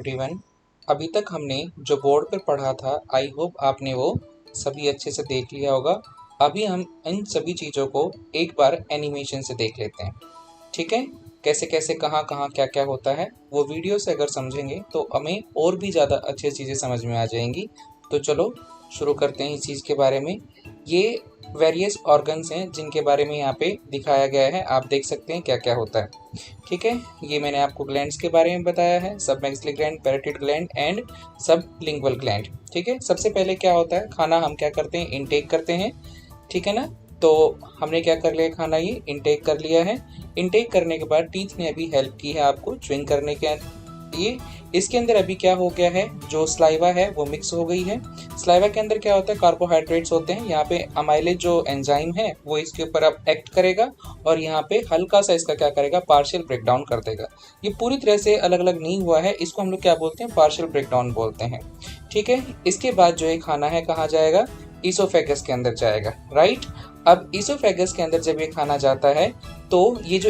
Everyone, अभी तक हमने जो बोर्ड पर पढ़ा था, आई होप आपने वो सभी अच्छे से देख लिया होगा। अभी हम इन सभी चीज़ों को एक बार एनिमेशन से देख लेते हैं। ठीक है, कैसे कैसे कहाँ कहाँ क्या क्या होता है वो वीडियो से अगर समझेंगे तो हमें और भी ज़्यादा अच्छी चीज़ें समझ में आ जाएंगी। तो चलो शुरू करते हैं इस चीज़ के बारे में। ये वेरियस ऑर्गन्स हैं जिनके बारे में यहाँ पे दिखाया गया है, आप देख सकते हैं क्या क्या होता है। ठीक है, ये मैंने आपको ग्लैंड्स के बारे में बताया है, submaxillary gland, parotid gland and sublingual gland. ठीक है, सबसे पहले क्या होता है, खाना हम क्या करते हैं, इनटेक करते हैं। ठीक है ना, तो हमने क्या कर लिया, खाना ये इनटेक कर लिया है। इनटेक करने के बाद टीथ ने अभी हेल्प की है आपको च्युइंग करने के लिए। इसके अंदर अभी क्या हो गया है, जो स्लाइवा है वो मिक्स हो गई है। स्लाइवा के अंदर क्या होता है, कार्बोहाइड्रेट्स होते हैं। यहाँ पे अमाइलेज जो एंजाइम है वो इसके ऊपर अब एक्ट करेगा और यहाँ पे हल्का सा इसका क्या करेगा, पार्शियल ब्रेकडाउन कर देगा। ये पूरी तरह से अलग अलग नहीं हुआ है, इसको हम लोग क्या बोलते हैं, पार्शियल ब्रेकडाउन बोलते हैं। ठीक है, इसके बाद जो ये खाना है कहाँ जाएगा, ईसोफेगस के अंदर जाएगा, राइट। अब ईसोफेगस के अंदर जब ये खाना जाता है तो ये जो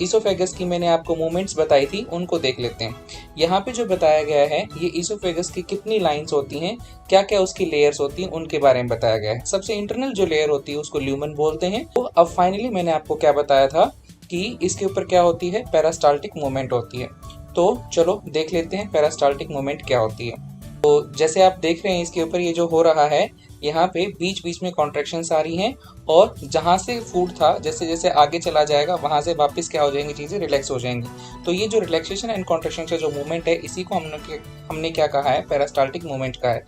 ईसोफेगस की मैंने आपको मूवमेंट्स बताई थी उनको देख लेते हैं। यहाँ पे जो बताया गया है, ये ईसोफेगस की कितनी लाइंस होती हैं, क्या क्या उसकी लेयर्स होती हैं, उनके बारे में बताया गया है। सबसे इंटरनल जो लेयर होती है उसको ल्यूमन बोलते हैं। तो अब फाइनली मैंने आपको क्या बताया था कि इसके ऊपर क्या होती है, पेरास्टाल्टिक मूवमेंट होती है। तो चलो देख लेते हैं पेरास्टाल्टिक मूवमेंट क्या होती है। तो जैसे आप देख रहे हैं इसके ऊपर ये जो हो रहा है, यहाँ पे बीच बीच में कॉन्ट्रैक्शंस आ रही हैं और जहाँ से फूड था जैसे जैसे आगे चला जाएगा वहाँ से वापस क्या हो जाएंगी, चीज़ें रिलैक्स हो जाएंगी। तो ये जो रिलैक्सेशन एंड कॉन्ट्रैक्शन का जो मूवमेंट है, इसी को हमने क्या कहा है, पेरास्टाल्टिक मूवमेंट का है।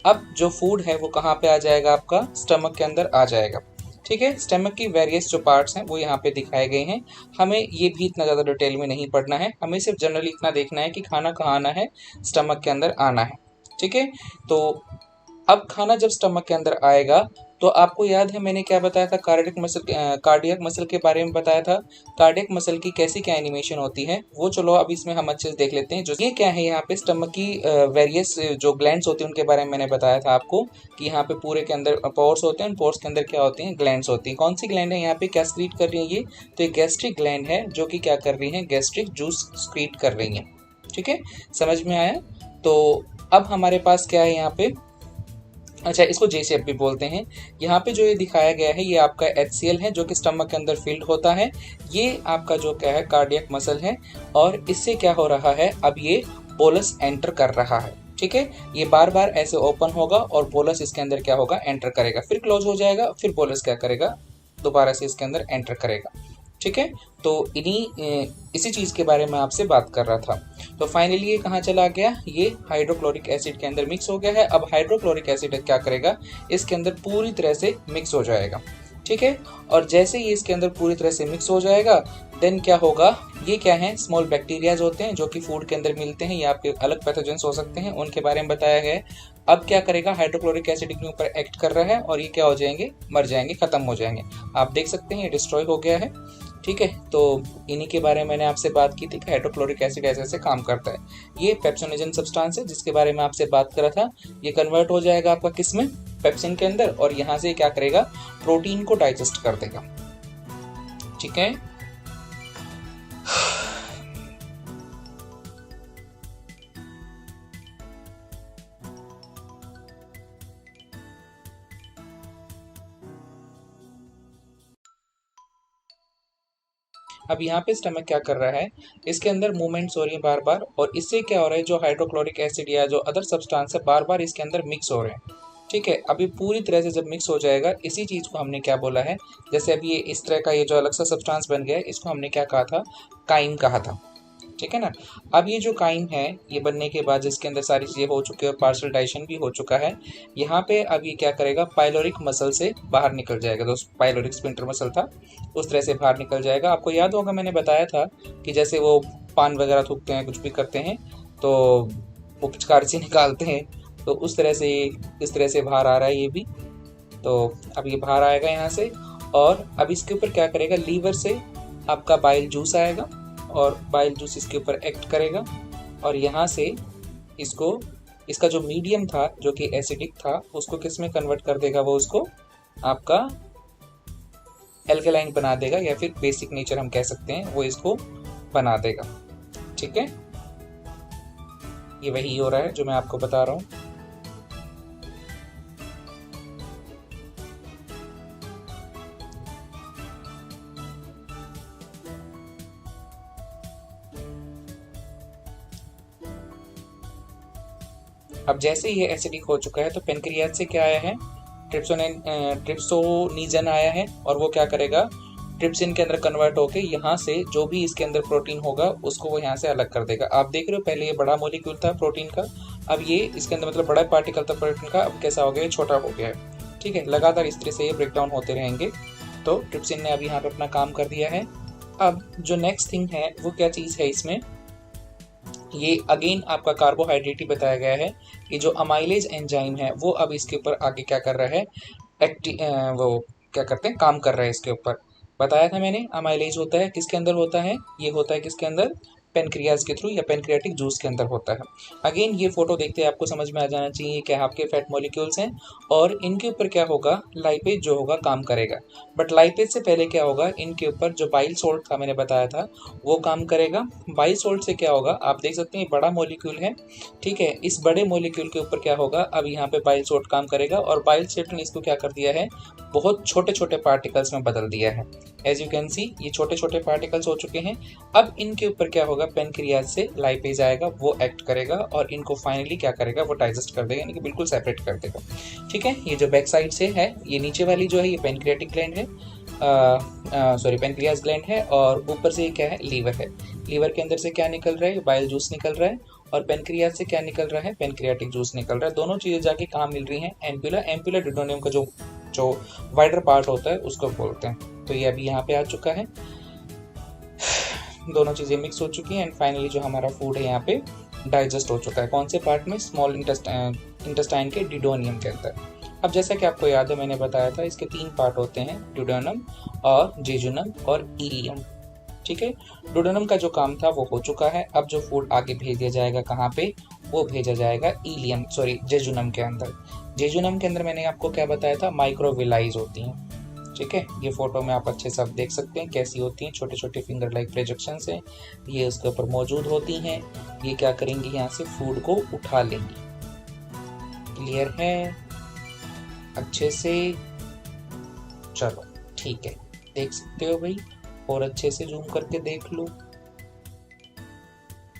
अब जो फूड है वो कहाँ पे आ जाएगा, आपका स्टमक के अंदर आ जाएगा। ठीक है, स्टमक की वेरियस जो पार्ट्स हैं वो यहाँ पे दिखाए गए हैं। हमें ये भी इतना ज़्यादा डिटेल में नहीं पढ़ना है, हमें सिर्फ जनरली इतना देखना है कि खाना कहाँ आना है, स्टमक के अंदर आना है। ठीक है, तो अब खाना जब स्टमक के अंदर आएगा तो आपको याद है मैंने क्या बताया था, कार्डियक मसल के बारे में बताया था। कार्डियक मसल की कैसी क्या एनिमेशन होती है वो चलो अब इसमें हम अच्छे से देख लेते हैं। जो ये क्या है, यहाँ पे स्टमक की वेरियस जो ग्लैंड्स होती हैं उनके बारे में मैंने बताया था आपको कि यहाँ पे पूरे के अंदर पोर्स होते हैं, पोर्स के अंदर क्या होती हैं, ग्लैंड्स होती हैं। कौन सी ग्लैंड है यहाँ पे, क्या स्क्रीट कर रही है ये, तो ये गैस्ट्रिक ग्लैंड है जो कि क्या कर रही है, गैस्ट्रिक जूस स्क्रीट कर रही है। ठीक है, समझ में आया। तो अब हमारे पास क्या है यहाँ पे, अच्छा इसको जे शेप भी बोलते हैं। यहाँ पे जो ये दिखाया गया है ये आपका HCl है जो कि स्टमक के अंदर फील्ड होता है। ये आपका जो क्या है, कार्डियक मसल है और इससे क्या हो रहा है, अब ये बोलस एंटर कर रहा है। ठीक है, ये बार बार ऐसे ओपन होगा और बोलस इसके अंदर क्या होगा, एंटर करेगा, फिर क्लोज हो जाएगा, फिर बोलस क्या करेगा, दोबारा से इसके अंदर एंटर करेगा। ठीक है, तो इसी चीज़ के बारे में आपसे बात कर रहा था। तो फाइनली ये कहाँ चला गया, ये हाइड्रोक्लोरिक एसिड के अंदर मिक्स हो गया है। अब हाइड्रोक्लोरिक एसिड क्या करेगा, इसके अंदर पूरी तरह से मिक्स हो जाएगा। ठीक है, और जैसे ही इसके अंदर पूरी तरह से मिक्स हो जाएगा देन क्या होगा, ये क्या है, स्मॉल बैक्टीरियाज होते हैं जो कि फूड के अंदर मिलते हैं या आपके अलग पैथोजेंस हो सकते हैं, उनके बारे में बताया गया है। अब क्या करेगा, हाइड्रोक्लोरिक एसिड के ऊपर एक्ट कर रहा है और ये क्या हो जाएंगे, मर जाएंगे, खत्म हो जाएंगे। आप देख सकते हैं ये डिस्ट्रॉय हो गया है। ठीक है, तो इन्हीं के बारे में मैंने आपसे बात की थी कि हाइड्रोक्लोरिक एसिड ऐसे ऐसे काम करता है। ये पेप्सोनेजन सब्सटेंस है जिसके बारे में आपसे बात करा था। ये कन्वर्ट हो जाएगा आपका किस में, पेप्सिन के अंदर, और यहाँ से क्या करेगा, प्रोटीन को डाइजेस्ट कर देगा। ठीक है, अब यहाँ पे स्टमक क्या कर रहा है, इसके अंदर मूवमेंट्स हो रही है बार बार, और इससे क्या हो रहा है, जो हाइड्रोक्लोरिक एसिड या जो अदर सब्सटेंस है बार बार इसके अंदर मिक्स हो रहे हैं। ठीक है, अभी पूरी तरह से जब मिक्स हो जाएगा, इसी चीज़ को हमने क्या बोला है, जैसे अभी ये इस तरह का ये जो अलग सा सब्सटेंस बन गया है, इसको हमने क्या कहा था, काइम कहा था। ठीक है ना, अब ये जो काइम है ये बनने के बाद जिसके अंदर सारी चीज़ें हो चुकी है और पार्शियल डाइजेशन भी हो चुका है, यहाँ पे अब ये क्या करेगा, पाइलोरिक मसल से बाहर निकल जाएगा। तो पाइलोरिक स्फिंक्टर मसल था उस तरह से बाहर निकल जाएगा। आपको याद होगा मैंने बताया था कि जैसे वो पान वगैरह थूकते हैं, कुछ भी करते हैं तो वो पिचकारी से निकालते हैं, तो उस तरह से इस तरह से बाहर आ रहा है ये भी। तो अब ये बाहर आएगा यहाँ से, और अब इसके ऊपर क्या करेगा, लीवर से आपका बाइल जूस आएगा और बाइल जूस इसके ऊपर एक्ट करेगा और यहाँ से इसको, इसका जो मीडियम था जो कि एसिडिक था उसको किस में कन्वर्ट कर देगा, वो उसको आपका एल्कलाइन बना देगा, या फिर बेसिक नेचर हम कह सकते हैं, वो इसको बना देगा। ठीक है, ये वही हो रहा है जो मैं आपको बता रहा हूँ। अब जैसे ये एसिडिक हो चुका है तो पेनक्रियाज से क्या आया है, ट्रिप्सोनीजन आया है, और वो क्या करेगा, ट्रिप्सिन के अंदर कन्वर्ट होके यहाँ से जो भी इसके अंदर प्रोटीन होगा उसको वो यहाँ से अलग कर देगा। आप देख रहे हो पहले ये बड़ा मॉलिक्यूल था प्रोटीन का, अब ये इसके अंदर मतलब बड़ा पार्टिकल था प्रोटीन का, अब कैसा हो गया, छोटा हो गया है। ठीक है, लगातार इस तरह से ये ब्रेक डाउन होते रहेंगे। तो ट्रिप्सिन ने अब यहाँ पे अपना काम कर दिया है। अब जो नेक्स्ट थिंग है वो क्या चीज़ है इसमें, ये अगेन आपका कार्बोहाइड्रेट ही बताया गया है कि जो अमाइलेज एंजाइम है वो अब इसके ऊपर आगे क्या कर रहा है, वो क्या करते हैं, काम कर रहा है इसके ऊपर। बताया था मैंने अमाइलेज होता है किसके अंदर होता है, ये होता है किसके अंदर, पेनक्रियाज के थ्रू या पेनक्रियाटिक जूस के अंदर होता है। अगेन ये फोटो देखते हैं आपको समझ में आ जाना चाहिए क्या आपके फैट मॉलिक्यूल्स हैं और इनके ऊपर क्या होगा, लाइपेज जो होगा काम करेगा। बट लाइपेज से पहले क्या होगा, इनके ऊपर जो बाइल सोल्ट था मैंने बताया था वो काम करेगा। बाइल सोल्ट से क्या होगा, आप देख सकते हैं बड़ा मॉलिक्यूल है, ठीक है, इस बड़े मॉलिक्यूल के ऊपर क्या होगा, अब यहाँ पे बाइल सोल्ट काम करेगा और बाइल सोल्ट ने इसको क्या कर दिया है, बहुत छोटे छोटे पार्टिकल्स में बदल दिया है। एज यू कैन सी ये छोटे छोटे पार्टिकल्स हो चुके हैं। अब इनके ऊपर क्या होगा, पेनक्रियाज से लाइपेज आएगा, वो एक्ट करेगा और इनको फाइनली क्या करेगा, वो डाइजेस्ट कर देगा, यानी कि बिल्कुल सेपरेट कर देगा। ठीक है, ये जो बैक साइड से है, ये नीचे वाली जो है ये पेनक्रियाटिक ग्लैंड है, सॉरी पेनक्रियाज ग्लैंड है, और ऊपर से ये क्या है, लीवर है। लीवर के अंदर से क्या निकल रहा है, बाइल जूस निकल रहा है, और पेनक्रियाज से क्या निकल रहा है, पेनक्रियाटिक जूस निकल रहा है। दोनों चीजें जाके कहाँ मिल रही हैं, एम्पुला, एम्पुला डिडोनियम का जो वाइडर पार्ट होता है उसको बोलते हैं। तो ये अभी यहाँ पे आ चुका है, दोनों चीजें मिक्स हो चुकी हैं एंड फाइनली जो हमारा फूड है यहाँ पे डाइजेस्ट हो चुका है। कौन से पार्ट में, स्मॉल इंटेस्टाइन के डिडोनियम के अंदर। अब जैसा कि आपको याद है मैंने बताया था इसके 3 पार्ट होते हैं, ड्यूडेनम और जेजुनम और इलियम। ठीक है, ड्यूडेनम का जो काम था वो हो चुका है। अब जो फूड आगे भेज दिया जाएगा कहाँ पे, वो भेजा जाएगा इलियम सॉरी जेजुनम के अंदर। जेजुनम के अंदर मैंने आपको क्या बताया था, माइक्रोविलाइज होती हैं। ठीक है, ये फोटो में आप अच्छे से आप देख सकते हैं कैसी होती हैं, छोटे छोटे फिंगर लाइक प्रोजेक्शन से ये उसके ऊपर मौजूद होती हैं। ये क्या करेंगी, यहाँ से फूड को उठा लेंगी। क्लियर है अच्छे से, चलो ठीक है, देख सकते हो भाई, और अच्छे से जूम करके देख लो।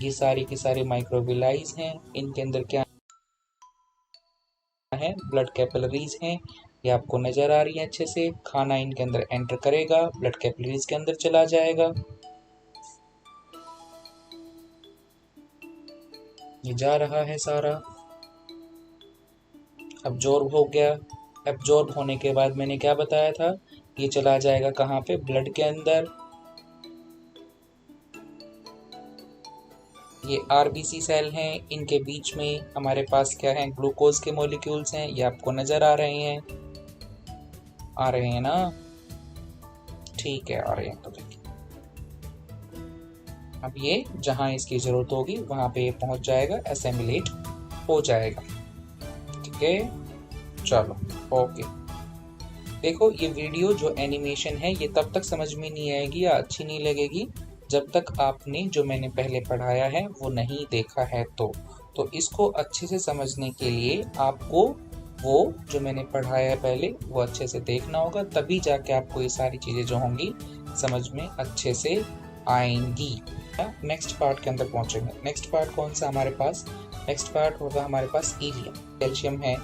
ये सारी की सारी माइक्रोविलाइज हैं, इनके अंदर क्या है, ब्लड कैपिलरीज हैं, ये आपको नजर आ रही है अच्छे से। खाना इनके अंदर एंटर करेगा, ब्लड कैपिलरीज के अंदर चला जाएगा, ये जा रहा है सारा, अब्जॉर्ब हो गया। एब्जॉर्ब होने के बाद मैंने क्या बताया था, ये चला जाएगा कहाँ पे, ब्लड के अंदर। ये आरबीसी सेल हैं, इनके बीच में हमारे पास क्या है, ग्लूकोज के मॉलिक्यूल्स हैं, ये आपको नजर आ रहे हैं, आ रहे हैं ना, ठीक है आ रहे हैं। तो देखिए अब ये जहां इसकी जरूरत होगी वहां पे ये पहुंच जाएगा, एसेमिलेट हो जाएगा। ठीक है, चलो ओके। देखो ये वीडियो जो एनिमेशन है ये तब तक समझ में नहीं आएगी या अच्छी नहीं लगेगी जब तक आपने जो मैंने पहले पढ़ाया है वो नहीं देखा है। तो इसको अच्छे से समझने के लिए आपको वो जो मैंने पढ़ाया है पहले वो अच्छे से देखना होगा, तभी जाके आपको ये सारी चीज़ें जो होंगी समझ में अच्छे से आएंगी। नेक्स्ट पार्ट के अंदर पहुंचेंगे। नेक्स्ट पार्ट कौन सा हमारे पास, नेक्स्ट पार्ट होगा हमारे पास इलियम। कैल्शियम है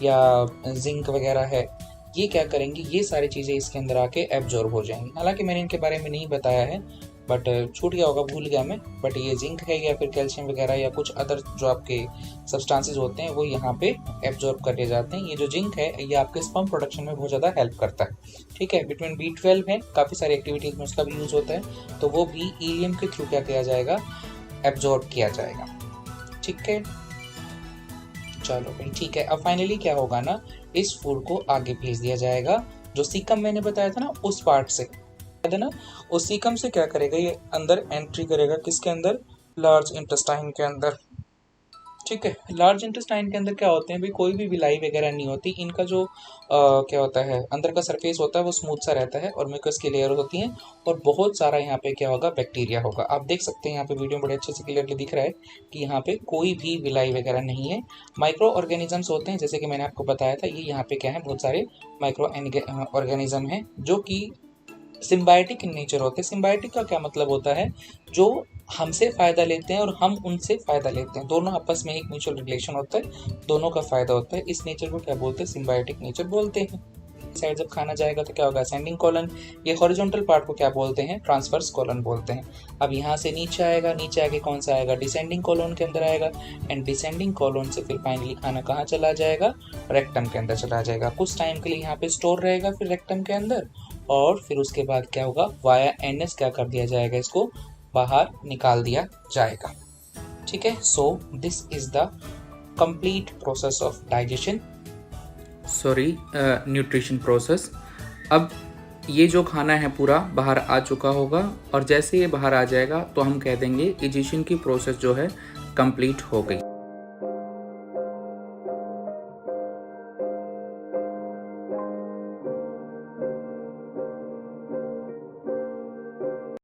या जिंक वगैरह है, ये क्या करेंगी, ये सारी चीज़ें इसके अंदर आके एब्जॉर्ब हो जाएंगी। हालांकि मैंने इनके बारे में नहीं बताया है, बट छूट गया होगा, भूल गया मैं। बट ये जिंक है या फिर कैल्शियम वगैरह या कुछ अदर जो आपके सब्सटेंसेस होते हैं वो यहाँ पे एब्जॉर्ब कर लिए जाते हैं। ये जो जिंक है ये आपके स्पर्म प्रोडक्शन में बहुत ज़्यादा हेल्प करता है। ठीक है, विटामिन B12 है, काफ़ी सारी एक्टिविटीज़ में उसका भी यूज़ होता है, तो वो भी इलियम के थ्रू क्या किया जाएगा, एब्जॉर्ब किया जाएगा। ठीक है, चलो भाई ठीक है। अब फाइनली क्या होगा ना, इस फूड को आगे भेज दिया जाएगा, जो सीकम मैंने बताया था ना उस पार्ट से है ना, उस सीकम से क्या करेगा, ये अंदर एंट्री करेगा, किसके अंदर, लार्ज इंटेस्टाइन के अंदर। ठीक है। लार्ज इंटेस्टाइन के अंदर क्या होते हैं भाई, कोई भी विलाई वगैरह नहीं होती। इनका जो क्या होता है, अंदर का सरफेस होता है वो स्मूथ सा रहता है और म्यूकस की लेयर होती है और बहुत सारा यहाँ पे क्या होगा, बैक्टीरिया होगा। आप देख सकते हैं यहाँ पे वीडियो में बड़े अच्छे से क्लियरली दिख रहा है कि यहाँ पे कोई भी विलाई वगैरह नहीं है। माइक्रो ऑर्गेनिजम्स होते हैं, जैसे कि मैंने आपको बताया था, ये यहाँ पे क्या है, बहुत सारे माइक्रो ऑर्गेनिज्म हैं जो कि सिम्बायोटिक इन नेचर होते हैं। सिम्बायोटिक का क्या मतलब होता है, जो हमसे फ़ायदा लेते हैं और हम उनसे फ़ायदा लेते हैं, दोनों आपस में एक म्यूचुअल रिलेशन होता है, दोनों का फ़ायदा होता है। इस नेचर को क्या बोलते हैं, सिम्बायोटिक नेचर बोलते हैं। साइड जब खाना जाएगा तो क्या होगा, असेंडिंग कॉलन। ये हॉरिजॉन्टल पार्ट को क्या बोलते हैं, ट्रांसवर्स कॉलन बोलते हैं। अब यहाँ से नीचे आएगा, नीचे आके कौन सा आएगा, डिसेंडिंग कॉलन के अंदर आएगा एंड डिसेंडिंग कॉलन से फिर फाइनली खाना कहाँ चला जाएगा, रेक्टम के अंदर चला जाएगा। कुछ टाइम के लिए यहाँ पे स्टोर रहेगा फिर रेक्टम के अंदर, और फिर उसके बाद क्या होगा, वाया एनएस क्या कर दिया जाएगा, इसको बाहर निकाल दिया जाएगा। ठीक है। So this is the complete process of digestion, sorry nutrition process. अब ये जो खाना है पूरा बाहर आ चुका होगा और जैसे ये बाहर आ जाएगा तो हम कह देंगे डाइजेशन की प्रोसेस जो है कंप्लीट हो गई।